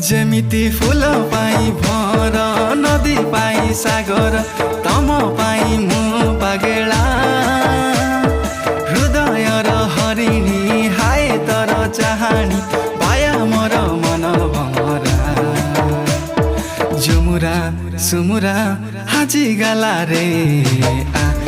जेमिति फूल पाई भर नदी पाई सागर तम पाई मु पागेला हृदय र हरिणी हाय तर चाहानी पाया मोर मन भमरा जुमुरा सुमुरा हाजी गाला रे आ